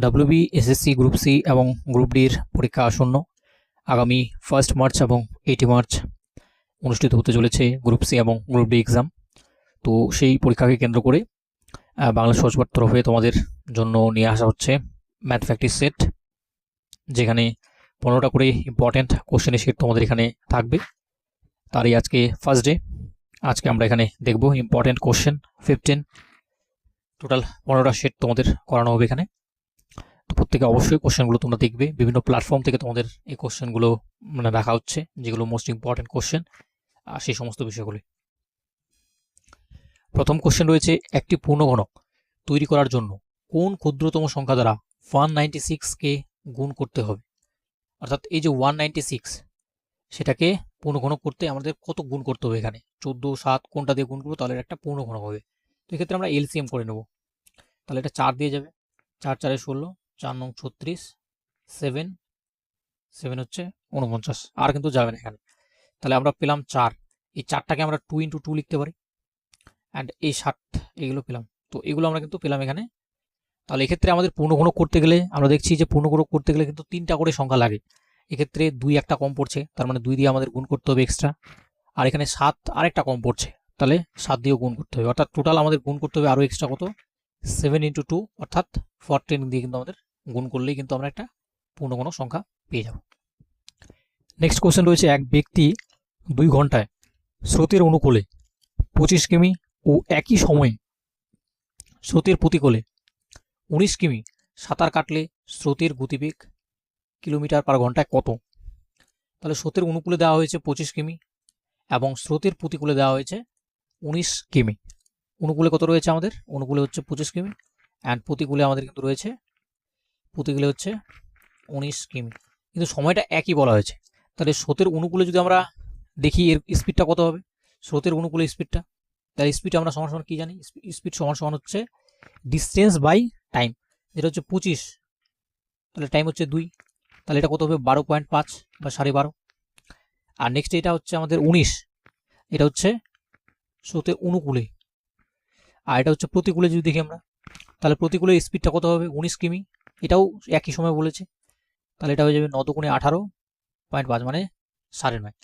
WB, SSC, group C এবং group ডির পরীক্ষা আসন্ন। আগামী 1 মার্চ এবং 8 মার্চ অনুষ্ঠিত হতে চলেছে গ্রুপ সি এবং গ্রুপ ডি এক্সাম। তো সেই পরীক্ষাকে কেন্দ্র করে বাংলা সহজপাঠ তরফে তোমাদের জন্য নিয়ে আসা হচ্ছে ম্যাথ প্র্যাকটিস সেট, যেখানে 15টা করে ইম্পর্টেন্ট কোশ্চেনের সেট তোমাদের এখানে থাকবে। তারই আজকে ফার্স্ট ডে। আজকে আমরা এখানে দেখব ইম্পর্টেন্ট কোশ্চেন 15, টোটাল 15টা সেট তোমাদের করানো হবে এখানে। তো প্রত্যেকে অবশ্যই কোশ্চেনগুলো তোমরা দেখবে, বিভিন্ন প্ল্যাটফর্ম থেকে তোমাদের এই কোশ্চেনগুলো রাখা হচ্ছে, যেগুলো মোস্ট ইম্পর্টেন্ট কোশ্চেন সেই সমস্ত বিষয়গুলি। প্রথম কোশ্চেন রয়েছে, একটি পূর্ণঘনক তৈরি করার জন্য কোন ক্ষুদ্রতম সংখ্যা দ্বারা 196কে গুণ করতে হবে। অর্থাৎ এই যে 196, সেটাকে পূর্ণঘনক করতে আমাদের কত গুণ করতে হবে। এখানে 14, 7 কোনটা দিয়ে গুণ করবো তাহলে একটা পূর্ণঘনক হবে। তো এক্ষেত্রে আমরা এলসিএম করে নেব। তাহলে এটা 4 দিয়ে যাবে, 4 4 16, 4 9 36, 7 7 হচ্ছে 49, আর কিন্তু যাবে না এখানে। তাহলে আমরা পেলাম 4। এই 4টাকে আমরা 2 × 2 লিখতে পারি, অ্যান্ড এই 7 এগুলো পেলাম। তো এগুলো আমরা কিন্তু পেলাম এখানে। তাহলে এক্ষেত্রে আমাদের পূর্ণঘনক করতে গেলে আমরা দেখছি যে পূর্ণঘনক করতে গেলে কিন্তু 3টা করে সংখ্যা লাগে। এক্ষেত্রে 2 একটা কম পড়ছে, তার মানে 2 দিয়ে আমাদের গুণ করতে হবে এক্সট্রা। আর এখানে 7 আরেকটা কম পড়ছে, তাহলে 7 দিয়েও গুণ করতে হবে। অর্থাৎ টোটাল আমাদের গুণ করতে হবে আরও এক্সট্রা কত, 7 × 2, অর্থাৎ 14 দিয়ে কিন্তু আমাদের গুণ করলেই কিন্তু আমরা একটা পূর্ণঘনক সংখ্যা পেয়ে যাব। নেক্সট কোশ্চেন রয়েছে, এক ব্যক্তি 2 ঘন্টায় স্রোতের অনুকূলে 25 কিমি ও একই সময়ে স্রোতের প্রতিকূলে 19 কিমি সাঁতার কাটলে স্রোতের গতিবেগ কিলোমিটার/ঘন্টায় কত। তাহলে স্রোতের অনুকূলে দেওয়া হয়েছে 25 কিমি এবং স্রোতের প্রতিকূলে দেওয়া হয়েছে 19 কিমি। অনুকূলে কত রয়েছে আমাদের, অনুকূলে হচ্ছে 25 কিমি, অ্যান্ড প্রতিকূলে আমাদের কিন্তু রয়েছে, প্রতিকূলে হচ্ছে 19 কিমি, কিন্তু সময়টা একই বলা হয়েছে। তাহলে স্রোতের অনুকূলে যদি আমরা দেখি এর স্পিডটা কত হবে, স্রোতের অনুকূলে স্পিডটা, তাহলে স্পিড আমরা সমান সমান কি জানি, স্পিড সমান সমান হচ্ছে ডিস্টেন্স বাই টাইম, যেটা হচ্ছে 25, তাহলে টাইম হচ্ছে 2, তাহলে এটা কত হবে 12.5 বা 12.5। আর নেক্সট এটা হচ্ছে আমাদের 19, এটা হচ্ছে স্রোতের অনুকূলে, আর এটা হচ্ছে প্রতিকূলে। যদি দেখি আমরা, তাহলে প্রতিকূলে স্পিডটা কত হবে 19 কিমি, এটাও একই সময় বলেছে, তাহলে এটা হয়ে যাবে 9 × 18.5 মানে 9.5।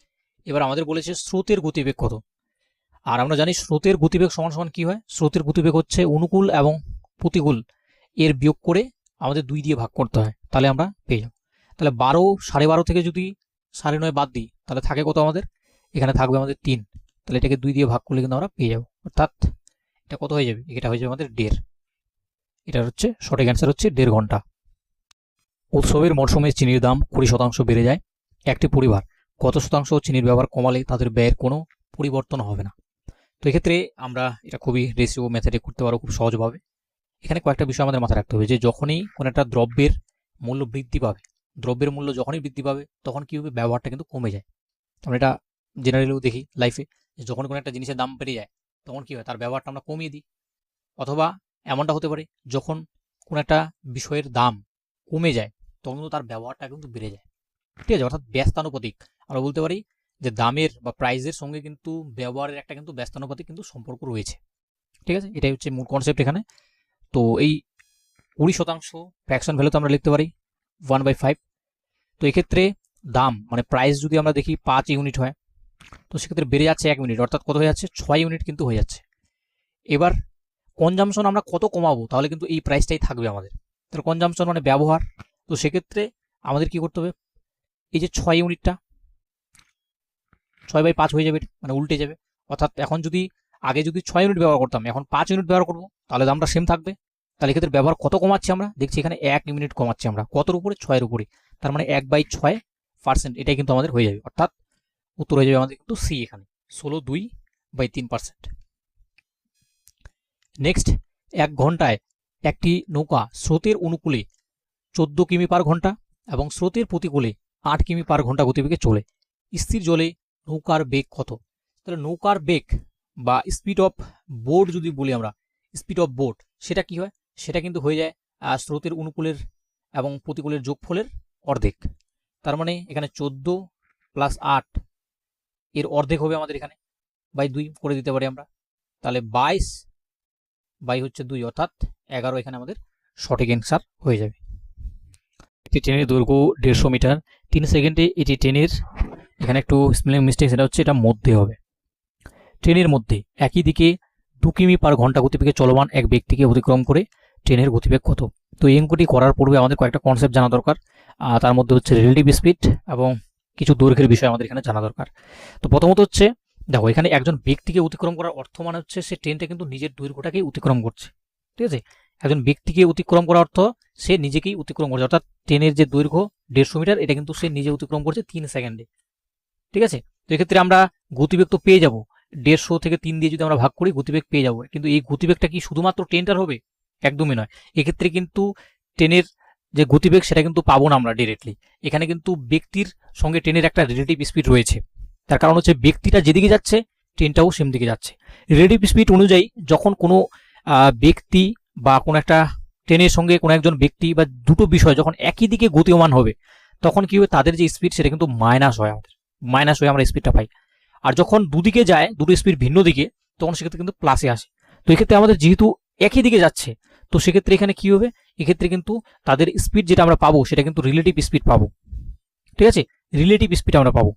এবার আমাদের বলেছে স্রোতের গতিবেগ কত, আর আমরা জানি স্রোতের গতিবেগ সমান সমান কি হয়, স্রোতের গতিবেগ হচ্ছে অনুকূল এবং প্রতিকূল এর বিয়োগ করে আমাদের 2 দিয়ে ভাগ করতে হয়, তাহলে আমরা পেয়ে যাব। তাহলে 12, 12.5 থেকে যদি 9.5 বাদ দিই, তাহলে থাকে কত আমাদের, এখানে থাকবে আমাদের 3, তাহলে এটাকে 2 দিয়ে ভাগ করলে কিন্তু আমরা পেয়ে যাব। অর্থাৎ এটা কত হয়ে যাবে, এটা হয়ে যাবে আমাদের 1.5। এটার হচ্ছে সঠিক অ্যান্সার হচ্ছে 1.5 ঘন্টা। উৎসবের মরশুমে চিনির দাম 20% বেড়ে যায়, একটি পরিবার কত শতাংশ চিনির ব্যবহার কমালে তাদের ব্যয়ের কোনো পরিবর্তন হবে না। তো এক্ষেত্রে আমরা এটা খুবই রেশিও মেথডে করতে পারবো খুব সহজভাবে। এখানে কয়েকটা বিষয় আমাদের মাথায় রাখতে হবে, যে যখনই কোনো একটা দ্রব্যের মূল্য বৃদ্ধি পাবে, দ্রব্যের মূল্য যখনই বৃদ্ধি পাবে তখন কি হবে, ব্যবহারটা কিন্তু কমে যায়। আমরা এটা জেনারেলিও দেখি লাইফে, যে যখন কোনো একটা জিনিসের দাম বেড়ে যায় তখন কি হয়, তার ব্যবহারটা আমরা কমিয়ে দিই। অথবা এমনটা হতে পারে, যখন কোনো একটা বিষয়ের দাম কমে যায় তখন কিন্তু তার ব্যবহারটা কিন্তু বেড়ে যায়। ঠিক আছে, অর্থাৎ ব্যস্তানুপাতিক আমরা বলতে পারি যে দামের বা প্রাইসের সঙ্গে কিন্তু ব্যবহারের একটা কিন্তু ব্যস্তানুপাতিক কিন্তু সম্পর্ক রয়েছে। ঠিক আছে, এটাই হচ্ছে মূল কনসেপ্ট এখানে। তো এই 20% ফ্র্যাকশন ভ্যালু তো আমরা লিখতে পারি 1/5। তো এক্ষেত্রে দাম মানে প্রাইস যদি আমরা দেখি 5 ইউনিট হয়, তো সেক্ষেত্রে বেড়ে যাচ্ছে 1 মিনিট, অর্থাৎ কত হয়ে যাচ্ছে 6 ইউনিট কিন্তু হয়ে যাচ্ছে। এবার কনজামশন আমরা কত কমাবো, তাহলে কিন্তু এই প্রাইসটাই থাকবে আমাদের। তাহলে কনজামশন মানে ব্যবহার, তো সেক্ষেত্রে আমাদের কি করতে হবে, এই যে 6 ইউনিটটা 6/5 হয়ে যাবে, মানে উল্টে যাবে। অর্থাৎ এখন যদি আগে যদি 6 ইউনিট ব্যবহার করতাম, এখন 5 ইউনিট ব্যবহার করবো, তাহলে দামটা সেম থাকবে। তাহলে এক্ষেত্রে ব্যবহার কত কমাচ্ছি আমরা, দেখছি এখানে 1 ইউনিট কমাচ্ছি আমরা, কতর উপরে, 6-এর উপরে, তার মানে 1/6%, এটাই কিন্তু আমাদের হয়ে যাবে। অর্থাৎ উত্তর হয়ে যাবে আমাদের কিন্তু সি, এখানে 16/2/3%। নেক্সট, 1 ঘন্টায় একটি নৌকা স্রোতের অনুকূলে 14 কিমি/ঘন্টা এবং স্রোতের প্রতিকূলে 8 কিমি/ঘন্টা গতিবেগে চলে, স্থির জলে নৌকার বেগ কত। তাহলে নৌকার বেগ বা স্পিড অফ বোট যদি বলি আমরা, স্পিড অফ বোট, সেটা কি হয়, সেটা কিন্তু হয়ে যায় স্রোতের অনুকূলের এবং প্রতিকূলের যোগফলের অর্ধেক। তার মানে এখানে 14 + 8 এর অর্ধেক হবে আমাদের এখানে, /2 করে দিতে পারি আমরা। তাহলে 22/2, অর্থাৎ 11 এখানে আমাদের সঠিক অ্যান্সার হয়ে যাবে। একটি ট্রেনের দৈর্ঘ্য 150 মিটার, 3 সেকেন্ডে এটি ট্রেনের, এখানে একটু স্পেলিং মিস্টেক, সেটা হচ্ছে এটা মধ্যে হবে। ট্রেনের মধ্যে একই দিকে 2 কিমি পার ঘন্টা গতিবেগে চলমান এক ব্যক্তিকে অতিক্রম করে ট্রেনের গতিবেগ কত? তো এই অঙ্কটি করার পূর্বে আমাদের কয়েকটা কনসেপ্ট জানা দরকার। তার মধ্যে হচ্ছে রিলেটিভ স্পিড এবং কিছু দৈর্ঘ্যের বিষয় আমাদের এখানে জানা দরকার। তো প্রথমত হচ্ছে দেখো, এখানে একজন ব্যক্তিকে অতিক্রম করার অর্থ মানে হচ্ছে সে ট্রেনটা কিন্তু নিজের দৈর্ঘ্যটাকেই অতিক্রম করছে। ঠিক আছে, একজন ব্যক্তিকে অতিক্রম করার অর্থ সে নিজেকেই অতিক্রম করছে, অর্থাৎ ট্রেনের যে দৈর্ঘ্য 150 মিটার এটা কিন্তু সে নিজে অতিক্রম করছে 3 সেকেন্ডে। ঠিক আছে, তো এক্ষেত্রে আমরা গতিবেগ তো পেয়ে যাব, 150 থেকে 3 দিয়ে যদি আমরা ভাগ করি গতিবেগ পেয়ে যাব, কিন্তু এই গতিবেগটা কি শুধুমাত্র ট্রেনটার হবে? একদমই নয়। এক্ষেত্রে কিন্তু ট্রেনের যে গতিবেগ সেটা কিন্তু পাবো না আমরা ডিরেক্টলি, এখানে কিন্তু ব্যক্তির সঙ্গে ট্রেনের একটা রিলেটিভ স্পিড রয়েছে। তার কারণ হচ্ছে ব্যক্তিটা যেদিকে যাচ্ছে ট্রেনটাও সেম দিকে যাচ্ছে। রিলেটিভ স্পিড অনুযায়ী যখন কোনো ব্যক্তি বা কোনো একটা ট্রেনের সঙ্গে কোনো একজন ব্যক্তি বা দুটো বিষয় যখন একই দিকে গতিমান হবে তখন কি হবে, তাদের যে স্পিড সেটা কিন্তু মাইনাস হয়, আমাদের মাইনাস হয়ে আমরা স্পিডটা পাই। আর যখন দুদিকে যায়, দুটো স্পিড ভিন্ন দিকে, তখন সেক্ষেত্রে কিন্তু প্লাসে আসে। তো এক্ষেত্রে আমাদের যেহেতু একই দিকে যাচ্ছে, তো সেক্ষেত্রে এখানে কি হবে, এক্ষেত্রে কিন্তু তাদের স্পিড যেটা আমরা পাবো সেটা কিন্তু রিলেটিভ স্পিড পাবো। ঠিক আছে, রিলেটিভ স্পিড আমরা পাবো।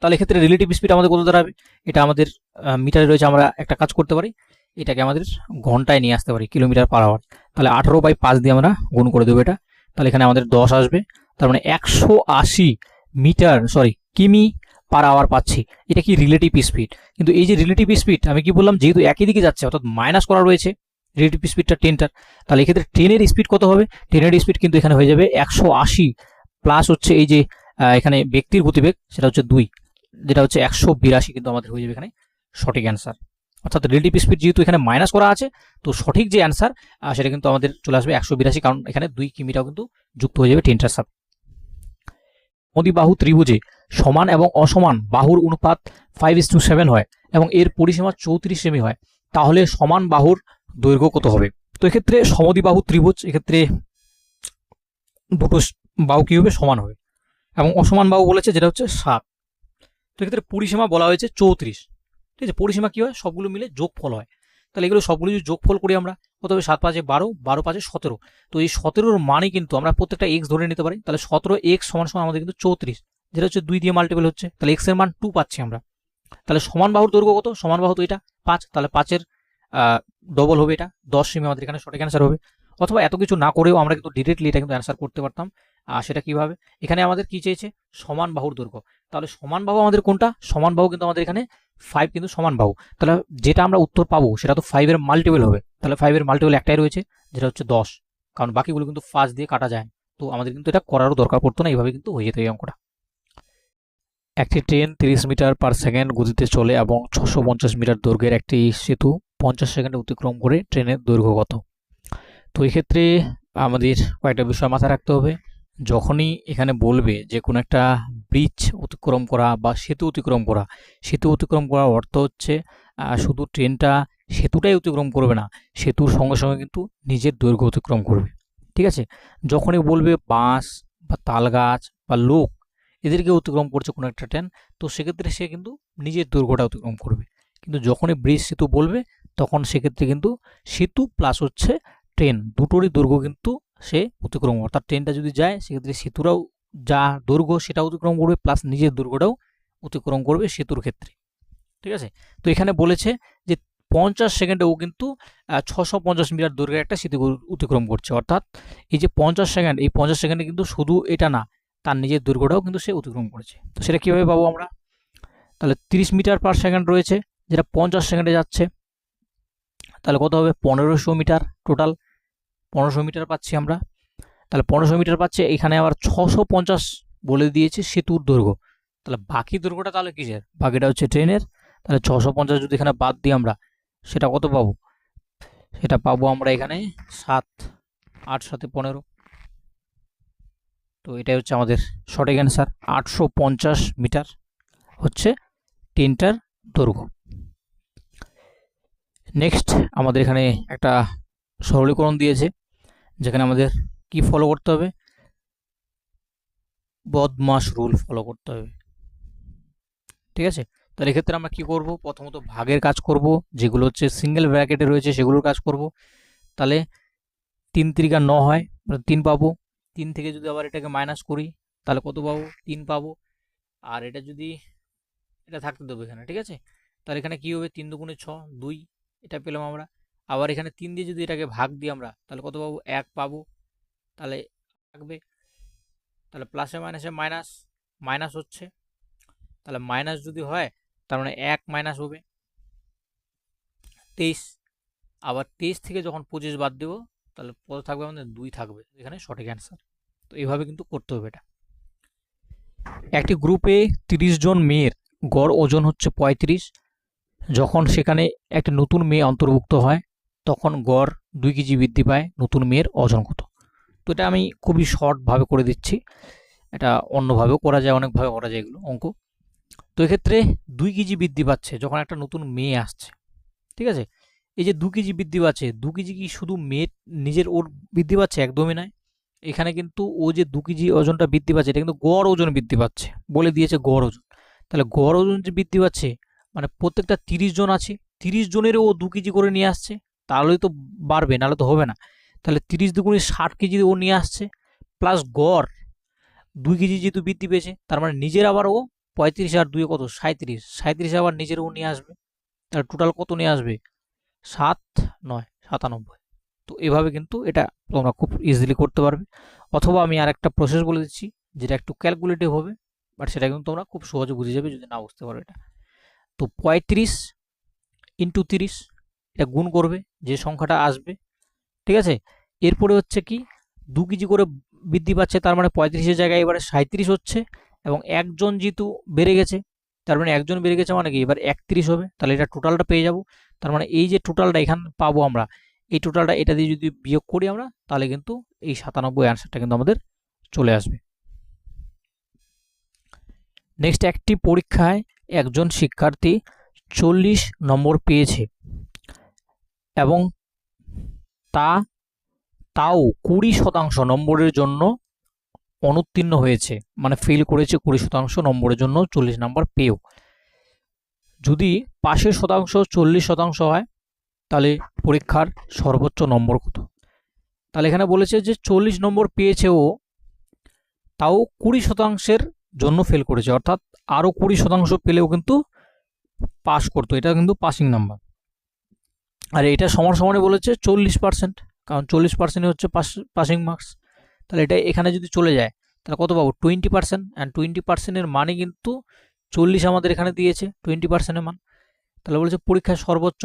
তাহলে এক্ষেত্রে রিলেটিভ স্পিড আমাদের কত দাঁড়াবে, এটা আমাদের মিটারে রয়েছে, আমরা একটা কাজ করতে পারি, এটাকে আমাদের ঘন্টায় নিয়ে আসতে পারি, কিলোমিটার পার আওয়ার। তাহলে 18/5 দিয়ে আমরা গুণ করে দেবো এটা, তাহলে এখানে আমাদের 10 আসবে। তার মানে 180 মিটার কিমি পার আওয়ার পাচ্ছি। এটা কি রিলেটিভ স্পিড। কিন্তু এই যে রিলেটিভ স্পিড আমি কি বললাম, যেহেতু একই দিকে যাচ্ছে অর্থাৎ মাইনাস করা রয়েছে রিলেটিভ স্পিডটা ট্রেনটার, তাহলে এক্ষেত্রে ট্রেনের স্পিড কত হবে, ট্রেনের স্পিড কিন্তু এখানে হয়ে যাবে 180 প্লাস হচ্ছে এই যে এখানে ব্যক্তির গতিবেগ সেটা হচ্ছে 2, যেটা হচ্ছে 182 কিন্তু আমাদের হয়ে যাবে এখানে সঠিক অ্যান্সার। অর্থাৎ রিলেটিভ স্পিড যেহেতু এখানে মাইনাস করা আছে, তো সঠিক যে অ্যান্সার সেটা কিন্তু আমাদের চলে আসবে 182, কারণ এখানে 2 কিমিটাও কিন্তু যুক্ত হয়ে যাবে ট্রেনটার সাথে। সমদ্বিবাহু ত্রিভুজে সমান এবং অসমান বাহুর অনুপাত 5:7 হয় এবং এর পরিসীমা 34 সেমি হয়, তাহলে সমান বাহুর দৈর্ঘ্য কত হবে? তো এক্ষেত্রে সমদ্বিবাহু ত্রিভুজ, এক্ষেত্রে দুটো বাহু কি হবে, সমান হবে, এবং অসমান বাহু বলেছে যেটা হচ্ছে 7। তো এক্ষেত্রে পরিসীমা বলা হয়েছে 34। ঠিক আছে, পরিসীমা কি হয়, সবগুলো মিলে যোগফল হয়। তাহলে এগুলো সবগুলো যদি যোগফল করি আমরা, কত হবে, 7 5 12, 12 5 17। তো এই 17-র মানে কিন্তু আমরা প্রত্যেকটা এক্স ধরে নিতে পারি। তাহলে 17x সমান সমান আমাদের কিন্তু 34, যেটা হচ্ছে 2 দিয়ে মাল্টিপল হচ্ছে, তাহলে এক্স এর মান 2 পাচ্ছি আমরা। তাহলে সমান বাহুর দৈর্ঘ্য কত, সমান বাহু তো এটা 5, তাহলে 5-এর ডবল হবে এটা 10 সেমি, আমাদের এখানে সঠিক অ্যান্সার হবে। অথবা এত কিছু না করেও আমরা কিন্তু ডিরেক্টলি এটা কিন্তু অ্যান্সার করতে পারতাম। সেটা কিভাবে, এখানে আমাদের কি চেয়েছে, সমান বাহুর দৈর্ঘ্য, তাহলে সমান বাহু আমাদের কোনটা, সমান বাহু কিন্তু আমাদের এখানে 5 কিন্তু সমান বাহু, তাহলে যেটা আমরা উত্তর পাবো সেটা তো 5-এর মাল্টিপল হবে। তাহলে 5-এর মাল্টিপল একটাই রয়েছে, যেটা হচ্ছে 10, কারণ বাকিগুলো কিন্তু 5 দিয়ে কাটা যায়। তো আমাদের কিন্তু এটা করারও দরকার পড়তো না, এইভাবে কিন্তু হয়ে যেত এই অঙ্কটা। একটি ট্রেন 30 মিটার পার সেকেন্ড গতিতে চলে এবং 650 মিটার দৈর্ঘ্যের একটি সেতু 50 সেকেন্ডে অতিক্রম করে, ট্রেনের দৈর্ঘ্য কত? তো এক্ষেত্রে আমাদের কয়েকটা বিষয় মাথায় রাখতে হবে। যখনই এখানে বলবে যে কোনো একটা ব্রিজ অতিক্রম করা বা সেতু অতিক্রম করা, সেতু অতিক্রম করার অর্থ হচ্ছে শুধু ট্রেনটা সেতুটাই অতিক্রম করবে না, সেতুর সঙ্গে সঙ্গে কিন্তু নিজের দৈর্ঘ্য অতিক্রম করবে। ঠিক আছে, যখনই বলবে বাঁশ বা তাল গাছ বা লোক এদেরকে অতিক্রম করছে কোনো একটা ট্রেন, তো সেক্ষেত্রে সে কিন্তু নিজের দৈর্ঘ্যটা অতিক্রম করবে। কিন্তু যখনই ব্রিজ সেতু বলবে তখন সেক্ষেত্রে কিন্তু সেতু প্লাস হচ্ছে ট্রেন দুটোরই দৈর্ঘ্য কিন্তু সে অতিক্রম, অর্থাৎ ট্রেনটা যদি যায় সেক্ষেত্রে সেতুরাও যা দৈর্ঘ্য সেটা অতিক্রম করবে, প্লাস নিজের দৈর্ঘ্যটাও অতিক্রম করবে সেতুর ক্ষেত্রে। ঠিক আছে, তো এখানে বলেছে যে 50 সেকেন্ডে ও কিন্তু 650 মিটার দৈর্ঘ্যের একটা সেতু অতিক্রম করছে, অর্থাৎ এই যে 50 সেকেন্ড, এই 50 সেকেন্ডে কিন্তু শুধু এটা না, তার নিজের দৈর্ঘ্যটাও কিন্তু সে অতিক্রম করেছে। তো সেটা কীভাবে পাবো আমরা, তাহলে 30 মিটার পার সেকেন্ড রয়েছে, যেটা 50 সেকেন্ডে যাচ্ছে, তাহলে কত হবে, 1500 মিটার, টোটাল 1500 মিটার পাচ্ছি আমরা। তাহলে 1500 মিটার পাচ্ছে, এখানে আবার 650 বলে দিয়েছে সেতুর দৈর্ঘ্য, তাহলে বাকি দৈর্ঘ্যটা তাহলে কিসের, বাকিটা হচ্ছে ট্রেনের। তাহলে 650 যদি এখানে বাদ দিই আমরা, সেটা কত পাবো, সেটা পাবো আমরা এখানে 7, 8 7 15। তো এটাই হচ্ছে আমাদের সঠিক অ্যান্সার, 850 মিটার হচ্ছে ট্রেনটার দৈর্ঘ্য। নেক্সট আমাদের এখানে একটা সরলীকরণ দিয়েছে, যেখানে আমাদের কি ফলো করতে হবে, বদমাশ রুল ফলো করতে হবে। ঠিক আছে, তাহলে এক্ষেত্রে আমরা কি করব, প্রথমত ভাগের কাজ করব, যেগুলো হচ্ছে সিঙ্গেল ব্র্যাকেটে রয়েছে সেগুলোর কাজ করব। তাহলে 3 3 9 হয়, 3 পাবো, 3 থেকে যদি আবার এটাকে মাইনাস করি তাহলে কত পাবো? 3 পাবো। আর এটা যদি এটা থাকতে দেবো এখানে, ঠিক আছে? তাহলে এখানে কি হবে? 3 দুগুণে 6, 2, এটা পেলাম আমরা। আবার এখানে 3 দিয়ে যদি এটাকে ভাগ দিই আমরা তাহলে কত পাবো? 1 পাবো। তাহলে থাকবে, তাহলে প্লাসে মাইনাসে মাইনাস, মাইনাস হচ্ছে, তাহলে মাইনাস যদি হয় তার মানে 1 মাইনাস হবে 23। আবার 23 থেকে যখন 25 বাদ দেবো তাহলে কত থাকবে? আমাদের 2 থাকবে, এখানে সঠিক অ্যান্সার। তো এইভাবে কিন্তু করতে হবে এটা। একটি গ্রুপে 30 জন মেয়ের গড় ওজন হচ্ছে 35। যখন সেখানে একটা নতুন মেয়ে অন্তর্ভুক্ত হয় তখন গড় 2 কেজি বৃদ্ধি পায়, নতুন মেয়ের ওজন কত? তো এটা আমি খুবই শর্টভাবে করে দিচ্ছি, এটা অন্যভাবেও করা যায়, অনেকভাবে করা যায় এগুলো অঙ্ক। তো এক্ষেত্রে 2 কেজি বৃদ্ধি পাচ্ছে যখন একটা নতুন মেয়ে আসছে, ঠিক আছে? এই যে 2 কেজি বৃদ্ধি পাচ্ছে, 2 কেজি কি শুধু মেয়ে নিজের ওর বৃদ্ধি পাচ্ছে? একদমই নয়। এখানে কিন্তু ও যে 2 কেজি ওজনটা বৃদ্ধি পাচ্ছে এটা কিন্তু গড় ওজন বৃদ্ধি পাচ্ছে, বলে দিয়েছে গড় ওজন। তাহলে গড় ওজন যে বৃদ্ধি পাচ্ছে মানে প্রত্যেকটা 30 জন আছে, 30 জনেরও ও 2 কেজি করে নিয়ে আসছে, তাহলেই তো বাড়বে, নাহলে তো হবে না। তাহলে 30 দুগুণে 60 কেজি ও নিয়ে আসছে, প্লাস গড় 2 কেজি যেহেতু বৃদ্ধি পেয়েছে তার মানে নিজের আবার ও 35 আর 2 কত? 37, 37 আবার নিজের ও নিয়ে আসবে, তাহলে টোটাল কত নিয়ে আসবে? 7, 9, 97। তো এভাবে কিন্তু এটা তোমরা খুব ইজিলি করতে পারবে। অথবা আমি আর একটা প্রসেস বলে দিচ্ছি যেটা একটু ক্যালকুলেটিভ হবে, বাট সেটা কিন্তু তোমরা খুব সহজে বুঝে যাবে যদি না বুঝতে পারো এটা। তো 35 ইন্টু 30 এটা গুণ করবে, যে সংখ্যাটা আসবে, ঠিক আছে? এরপরে হচ্ছে কি 2 কেজি করে বৃদ্ধি পাচ্ছে তার মানে 35-এর জায়গায় এবারে 37 হচ্ছে, এবং একজন যেহেতু বেড়ে গেছে তার মানে একজন বেড়ে গেছে মানে কি এবার 31 হবে, তাহলে এটা টোটালটা পেয়ে যাব। তার মানে এই যে টোটালটা এখানে পাবো আমরা, এই টোটালটা এটা দিয়ে যদি বিয়োগ করি আমরা তাহলে কিন্তু এই 97 অ্যান্সারটা কিন্তু আমাদের চলে আসবে। নেক্সট, একটি পরীক্ষায় একজন শিক্ষার্থী 40 নম্বর পেয়েছে এবং তাও 20% নম্বরের জন্য অনুত্তীর্ণ হয়েছে, মানে ফেল করেছে 20% নম্বরের জন্য 40 নম্বর পেয়েও। যদি পাশের শতাংশ 40% হয় তাহলে পরীক্ষার সর্বোচ্চ নম্বর কত? তাহলে এখানে বলেছে যে 40 নম্বর পেয়েছে ও, তাও 20%-এর জন্য ফেল করেছে, অর্থাৎ আরও 20% পেলেও কিন্তু পাস করতো, এটা কিন্তু পাসিং নাম্বার। আর এটা সমান সমানে বলেছে 40%, কারণ 40% হচ্ছে পাসিং মার্কস। তাহলে এটা এখানে যদি চলে যায় তাহলে কত পাবো? 20%। অ্যান্ড 20%-এর মানে কিন্তু 40 আমাদের এখানে দিয়েছে 20%-এর মান। তাহলে বলেছে পরীক্ষায় সর্বোচ্চ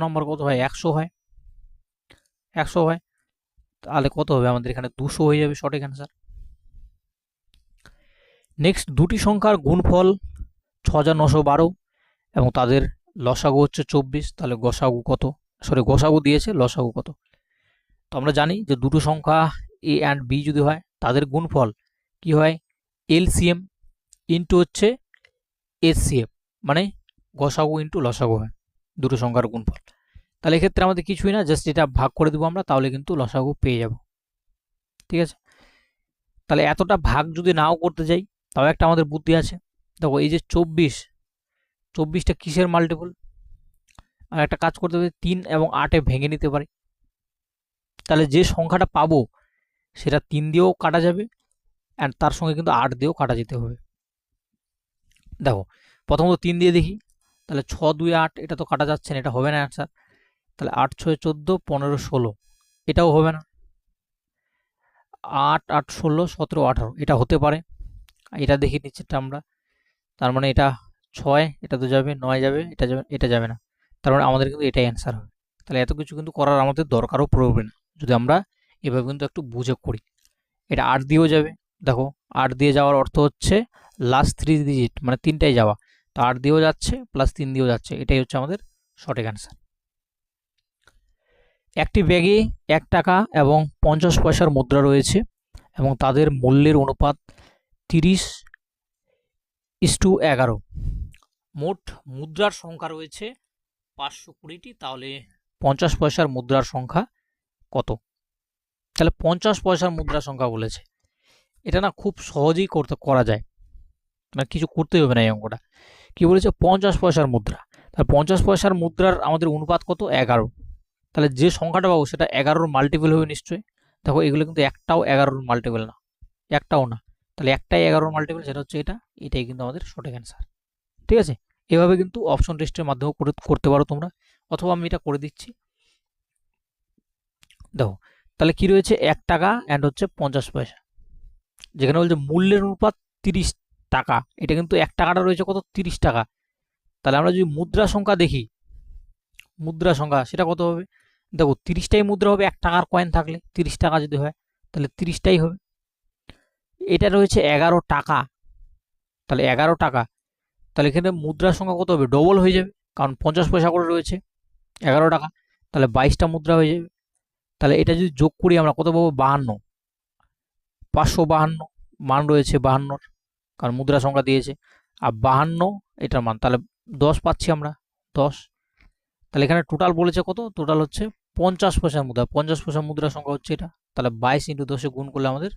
নাম্বার কত হয়? 100 হয়, 100 হয়। তাহলে কত হবে? আমাদের এখানে 200 হয়ে যাবে সঠিক অ্যান্সার। নেক্সট, দুটি সংখ্যার গুণফল 6912 এবং তাদের লসাগু হচ্ছে 24, তাহলে গসাগু কত? গসাগু দিয়েছে, লসাগু কত? তো আমরা জানি যে দুটো সংখ্যা এ অ্যান্ড বি যদি হয় তাদের গুণফল কি হয়? এলসিএম ইন্টু হচ্ছে এসসিএম, মানে গসাগু ইন্টু লসাগু হয় দুটো সংখ্যার গুণফল। তাহলে এক্ষেত্রে আমাদের কিছুই না, জাস্ট এটা ভাগ করে দেবো আমরা, তাহলে কিন্তু লসাগু পেয়ে যাব, ঠিক আছে? তাহলে এতটা ভাগ যদি নাও করতে যাই তাও একটা আমাদের বুদ্ধি আছে। দেখো এই যে 24টা কিসের মাল্টিপল? আর একটা কাজ করতে হবে, 3 এবং 8-এ ভেঙে নিতে পারি, তাহলে যে সংখ্যাটা পাবো সেটা 3 দিয়েও কাটা যাবে অ্যান্ড তার সঙ্গে কিন্তু 8 দিয়েও কাটা যেতে হবে। দেখো প্রথমত 3 দিয়ে দেখি, তাহলে 6 2 8, এটা তো কাটা যাচ্ছে না, এটা হবে না অ্যান্সার। তাহলে 8 6 14 15 16, এটাও হবে না। 8 8 16 17 18, এটা হতে পারে, এটা দেখি নিচেরটা আমরা। তার মানে এটা 6, এটা তো যাবে, 9 যাবে, এটা যাবে না। তার মানে আমাদের কিন্তু এটাই অ্যান্সার হবে। তাহলে এত কিছু কিন্তু করার আমাদের দরকারও পড়বে না যদি আমরা এভাবে কিন্তু একটু বুঝে করি। এটা 8 দিয়েও যাবে, দেখো 8 দিয়ে যাওয়ার অর্থ হচ্ছে লাস্ট 3 ডিজিট মানে 3টাই যাওয়া, তো 8 দিয়েও যাচ্ছে প্লাস 3 দিয়েও যাচ্ছে, এটাই হচ্ছে আমাদের সঠিক অ্যান্সার। একটি ব্যাগে 1 টাকা এবং 50 পয়সার মুদ্রা রয়েছে এবং তাদের মূল্যের অনুপাত 30:11। মোট মুদ্রার সংখ্যা রয়েছে 520টি, তাহলে 50 পয়সার মুদ্রার সংখ্যা কত? তাহলে 50 পয়সার মুদ্রার সংখ্যা বলেছে, এটা না খুব সহজেই করা যায়, মানে কিছু করতেই হবে না এই অঙ্কটা। কি বলেছে? 50 পয়সার মুদ্রা, তাহলে 50 পয়সার মুদ্রার আমাদের অনুপাত কত? 11। তাহলে যে সংখ্যাটা পাবো সেটা 11-র মাল্টিপল হবে নিশ্চয়ই, দেখো এগুলো কিন্তু একটাও 11-র মাল্টিপল না, একটাও না। তাহলে একটাই 11-র মাল্টিপল, সেটা হচ্ছে এটাই কিন্তু আমাদের সঠিক অ্যান্সার। ঠিক আছে, এভাবে কিন্তু অপশন টেস্টের মাধ্যমে করতে পারো তোমরা, অথবা আমি এটা করে দিচ্ছি। দেখো তাহলে কি রয়েছে, 1 টাকা অ্যান্ড হচ্ছে 50 পয়সা, যেখানে বলছে মূল্যের অনুপাত 30 টাকা, এটা কিন্তু 1 টাকাটা রয়েছে কত, 30 টাকা। তাহলে আমরা যদি মুদ্রা সংখ্যা দেখি, মুদ্রা সংখ্যা সেটা কত হবে, দেখো 30টাই মুদ্রা হবে, 1 টাকার কয়েন থাকলে 30 টাকা যদি হয় তাহলে 30টাই হবে। এটা রয়েছে 11 টাকা, তাহলে 11 টাকা, তাহলে এখানে মুদ্রার সংখ্যা কত হবে, ডবল হয়ে যাবে, কারণ 50 পয়সা করে রয়েছে 11 টাকা, তাহলে 22টা মুদ্রা হয়ে যাবে। তাহলে এটা যদি যোগ করি আমরা কত পাবো, 52, 552 মান রয়েছে 52-র, কারণ মুদ্রা সংখ্যা দিয়েছে, আর 52 এটার মান, তাহলে 10 পাচ্ছি আমরা, 10। তাহলে এখানে টোটাল বলেছে কত, টোটাল হচ্ছে 50 পয়সার মুদ্রা, 50 পয়সার মুদ্রার সংখ্যা হচ্ছে এটা, তাহলে 22 × 10 গুণ করলে আমাদের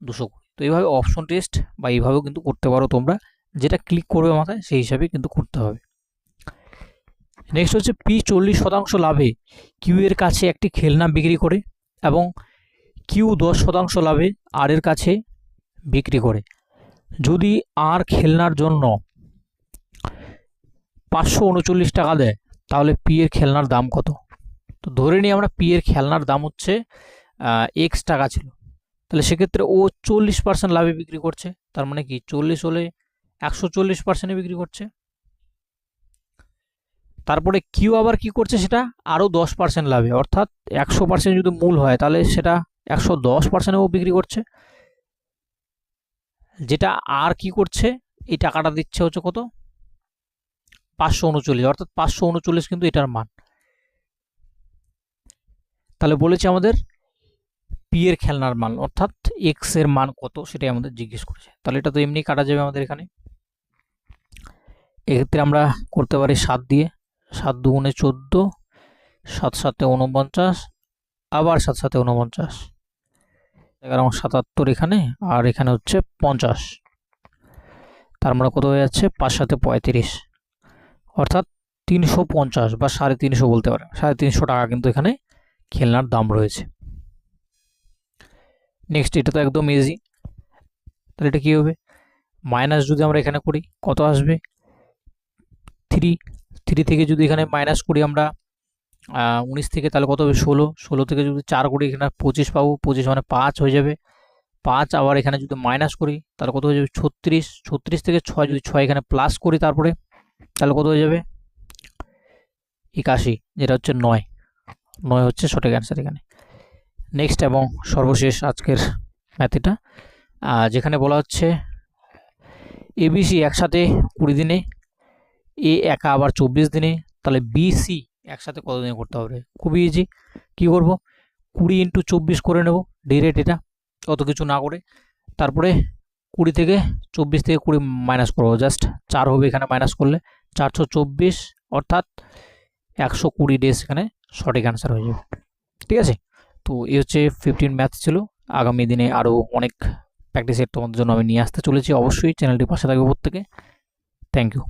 220। তো এইভাবে অপশন টেস্ট বা এইভাবেও কিন্তু করতে পারো তোমরা, যেটা ক্লিক করবে মাথায় সেই হিসাবে কিন্তু করতে হবে। নেক্সট হচ্ছে পি 40% লাভে কিউ এর কাছে একটি খেলনা বিক্রি করে এবং কিউ 10% লাভে আর এর কাছে বিক্রি করে। যদি আর খেলনার জন্য 539 টাকা দেয় তাহলে পি এর খেলনার দাম কত। তো ধরে নিই আমরা পি এর খেলনার দাম হচ্ছে এক্স টাকা ছিল, তাহলে সেক্ষেত্রে ও 40% লাভে বিক্রি করছে, তার মানে কি 40 হলে 140%-এ বিক্রি করছে। তারপরে কিউ আবার কি করছে, সেটা আরও 10% লাভে, অর্থাৎ 100% যদি মূল হয় তাহলে সেটা 110%-এও বিক্রি করছে। যেটা আর কি করছে, এই টাকাটা দিচ্ছে হচ্ছে কত, 539, অর্থাৎ 539 কিন্তু এটার মান। তাহলে বলেছে আমাদের পি এর খেলনার মান, অর্থাৎ এক্স এর মান কত সেটাই আমাদের জিজ্ঞেস করেছে। তাহলে এটা তো এমনি কাটা যাবে আমাদের এখানে। এক্ষেত্রে আমরা করতে পারি 7 দিয়ে, 7 দুগুণে 14, 7 7-এ 49, আবার 7 7-এ 49, 77 এখানে, আর এখানে হচ্ছে 50, তার মানে কত হয়ে যাচ্ছে, 5 7-এ 35, অর্থাৎ 350 বা 350 বলতে পারে, 350 টাকা কিন্তু এখানে খেলনার দাম রয়েছে। নেক্সট এটা তো একদম ইজি, তাহলে এটা কি হবে, মাইনাস যদি আমরা এখানে করি কত আসবে, 3 থেকে যদি এখানে মাইনাস করি আমরা 19 থেকে, তাহলে কত হবে, 16 থেকে যদি 4 করি এখানে 25 পাবো, 25 মানে 5 হয়ে যাবে, 5 আবার এখানে যদি মাইনাস করি তাহলে কত হয়ে যাবে, 36 থেকে 6 যদি 6 এখানে প্লাস করি তারপরে, তাহলে কত হয়ে যাবে, 81, যেটা হচ্ছে 9 হচ্ছে সঠিক অ্যান্সার এখানে। নেক্সট এবং সর্বশেষ আজকের ম্যাথ এটা, যেখানে বলা হচ্ছে এবিসি একসাথে 20 দিনে, এ একা আবার 24 দিনে, তাহলে বিসি একসাথে কত দিনে করতে হবে, খুবই ইজি। কি করব, 20 × 24 করে নেব ডিরেক্ট, এটা অত কিছু না করে। তারপরে 20 থেকে 24 থেকে 20 মাইনাস করবো, জাস্ট 4 হবে এখানে মাইনাস করলে, 424, অর্থাৎ 120 ডেজ এখানে সঠিক অ্যান্সার হয়ে যাবে। ঠিক আছে, তো এই হচ্ছে 15 ম্যাথ ছিল। আগামী দিনে আরও অনেক প্র্যাকটিসের তোমাদের জন্য আমি নিয়ে আসতে চলেছি, অবশ্যই চ্যানেলটির পাশে থাকবে প্রত্যেকে। Thank you.